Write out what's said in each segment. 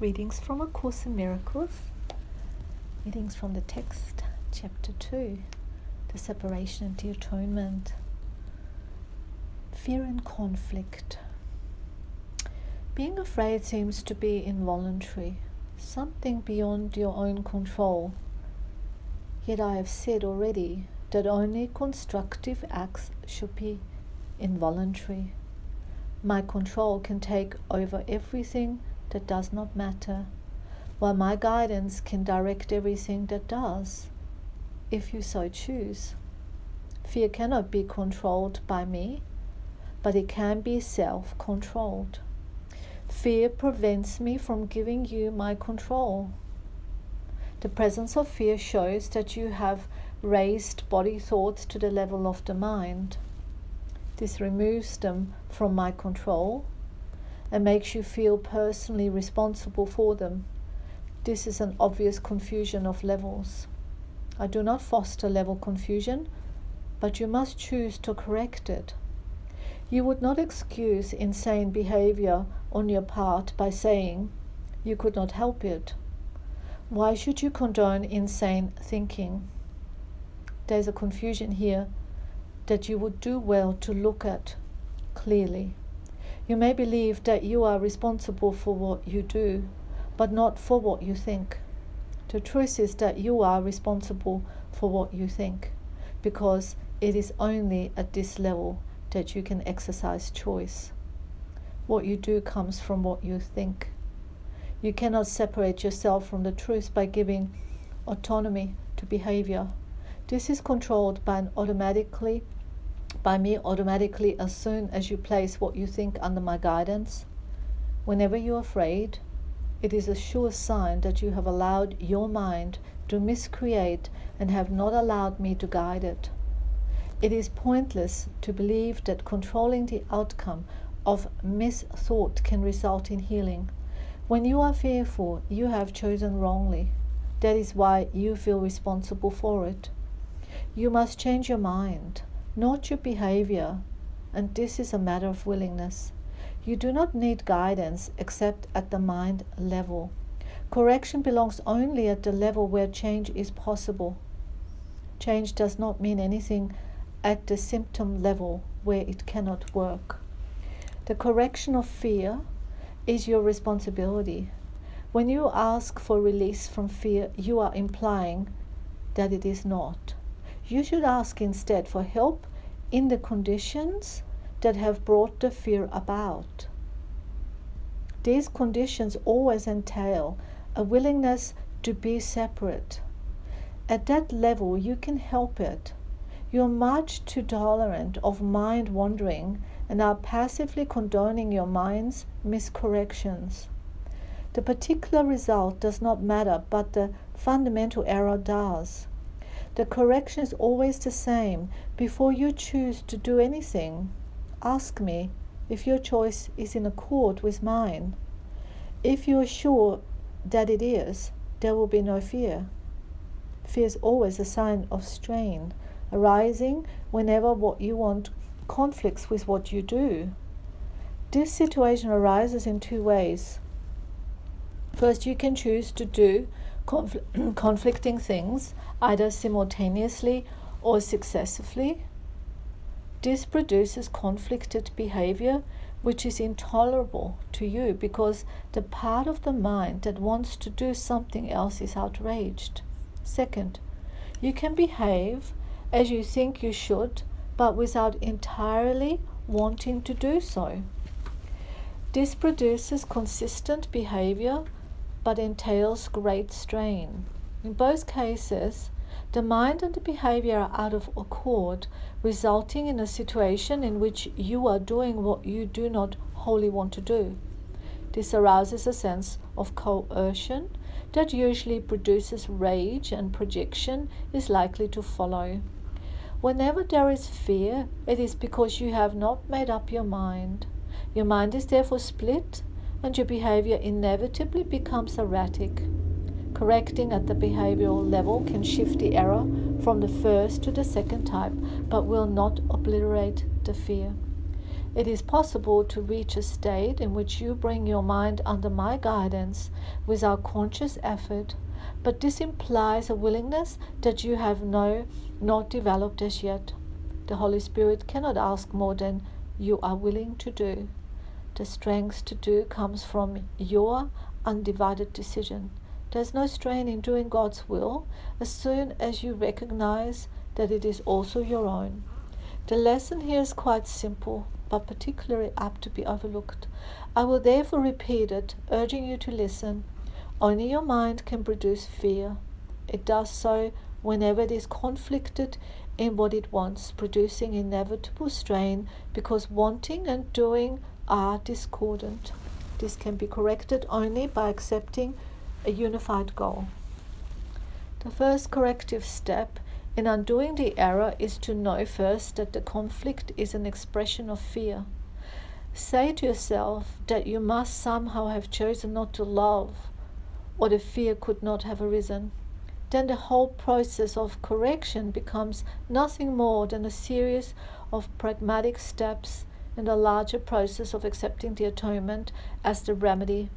Readings from A Course in Miracles. Readings from the text, Chapter 2, The Separation and the Atonement. Fear and conflict. Being afraid seems to be involuntary, something beyond your own control. Yet I have said already that only constructive acts should be involuntary. My control can take over everything that does not matter, while my guidance can direct everything that does, if you so choose. Fear cannot be controlled by me, but it can be self-controlled. Fear prevents me from giving you my control. The presence of fear shows that you have raised body thoughts to the level of the mind. This removes them from my control and makes you feel personally responsible for them. This is an obvious confusion of levels. I do not foster level confusion, but you must choose to correct it. You would not excuse insane behavior on your part by saying you could not help it. Why should you condone insane thinking? There is a confusion here that you would do well to look at clearly. You may believe that you are responsible for what you do, but not for what you think. The truth is that you are responsible for what you think, because it is only at this level that you can exercise choice. What you do comes from what you think. You cannot separate yourself from the truth by giving autonomy to behavior. This is controlled by me automatically as soon as you place what you think under my guidance. Whenever you are afraid, it is a sure sign that you have allowed your mind to miscreate and have not allowed me to guide it. It is pointless to believe that controlling the outcome of misthought can result in healing. When you are fearful, you have chosen wrongly. That is why you feel responsible for it. You must change your mind, not your behavior, and this is a matter of willingness. You do not need guidance except at the mind level. Correction belongs only at the level where change is possible. Change does not mean anything at the symptom level where it cannot work. The correction of fear is your responsibility. When you ask for release from fear, you are implying that it is not. You should ask instead for help in the conditions that have brought the fear about. These conditions always entail a willingness to be separate. At that level, you can help it. You are much too tolerant of mind wandering and are passively condoning your mind's miscorrections. The particular result does not matter, but the fundamental error does. The correction is always the same. Before you choose to do anything, ask me if your choice is in accord with mine. If you are sure that it is, there will be no fear. Fear is always a sign of strain, arising whenever what you want conflicts with what you do. This situation arises in two ways. First, you can choose to do conflicting things, either simultaneously or successively. This produces conflicted behavior, which is intolerable to you because the part of the mind that wants to do something else is outraged. Second, you can behave as you think you should, but without entirely wanting to do so. This produces consistent behavior, but entails great strain. In both cases, the mind and the behavior are out of accord, resulting in a situation in which you are doing what you do not wholly want to do. This arouses a sense of coercion that usually produces rage, and projection is likely to follow. Whenever there is fear, it is because you have not made up your mind. Your mind is therefore split, and your behavior inevitably becomes erratic. Correcting at the behavioral level can shift the error from the first to the second type, but will not obliterate the fear. It is possible to reach a state in which you bring your mind under my guidance without conscious effort, but this implies a willingness that you have not developed as yet. The Holy Spirit cannot ask more than you are willing to do. The strength to do comes from your undivided decision. There is no strain in doing God's will as soon as you recognize that it is also your own. The lesson here is quite simple, but particularly apt to be overlooked. I will therefore repeat it, urging you to listen. Only your mind can produce fear. It does so whenever it is conflicted in what it wants, producing inevitable strain because wanting and doing are discordant. This can be corrected only by accepting a unified goal. The first corrective step in undoing the error is to know first that the conflict is an expression of fear. Say to yourself that you must somehow have chosen not to love, or the fear could not have arisen. Then the whole process of correction becomes nothing more than a series of pragmatic steps in the larger process of accepting the atonement as the remedy.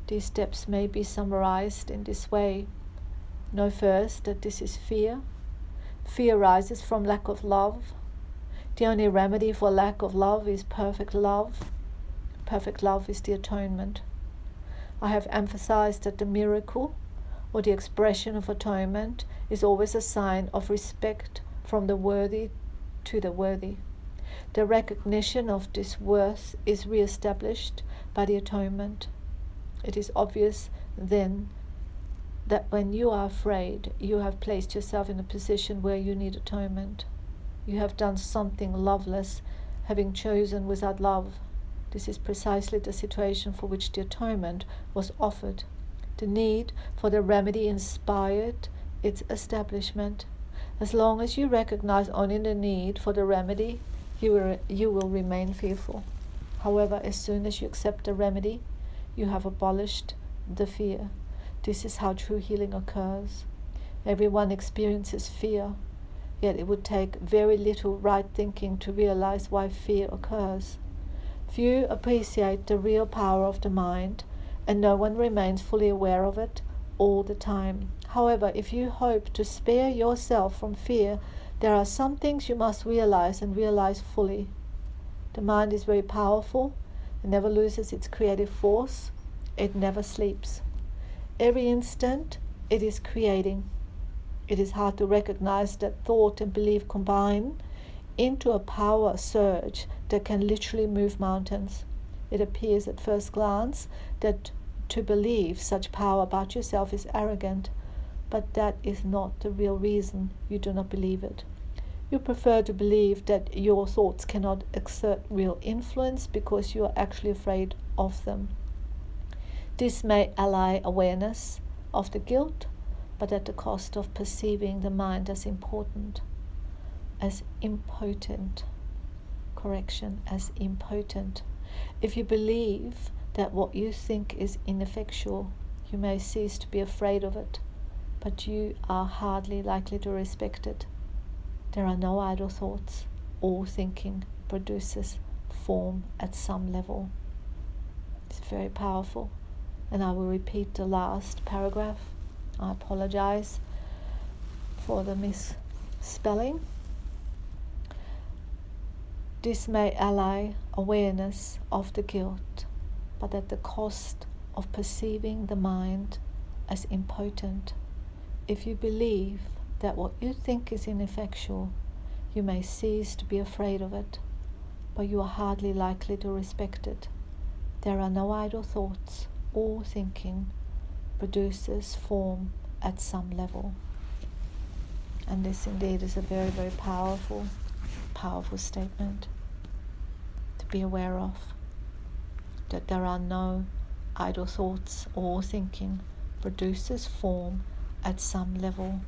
These steps may be summarized in this way. Know first that this is fear. Fear arises from lack of love. The only remedy for lack of love is perfect love. Perfect love is the atonement. I have emphasized that the miracle, or the expression of atonement, is always a sign of respect from the worthy to the worthy. The recognition of this worth is re-established by the atonement. It is obvious then that when you are afraid, you have placed yourself in a position where you need atonement. You have done something loveless, having chosen without love. This is precisely the situation for which the atonement was offered. The need for the remedy inspired its establishment. As long as you recognize only the need for the remedy, you will remain fearful. However, as soon as you accept the remedy, you have abolished the fear. This is how true healing occurs. Everyone experiences fear, yet it would take very little right thinking to realize why fear occurs. Few appreciate the real power of the mind, and no one remains fully aware of it all the time. However, if you hope to spare yourself from fear, there are some things you must realize and realize fully. The mind is very powerful. It never loses its creative force. It never sleeps. Every instant it is creating. It is hard to recognize that thought and belief combine into a power surge that can literally move mountains. It appears at first glance that to believe such power about yourself is arrogant, but that is not the real reason you do not believe it. You prefer to believe that your thoughts cannot exert real influence because you are actually afraid of them. This may ally awareness of the guilt, but at the cost of perceiving the mind as important, as impotent. Correction, as impotent. If you believe that what you think is ineffectual, you may cease to be afraid of it, but you are hardly likely to respect it. There are no idle thoughts. All thinking produces form at some level. It's very powerful. And I will repeat the last paragraph. I apologize for the misspelling. This may ally awareness of the guilt, but at the cost of perceiving the mind as impotent. If you believe that what you think is ineffectual, you may cease to be afraid of it, but you are hardly likely to respect it. There are no idle thoughts. All thinking produces form at some level. And this indeed is a very, very powerful statement to be aware of, that there are no idle thoughts. All thinking produces form at some level.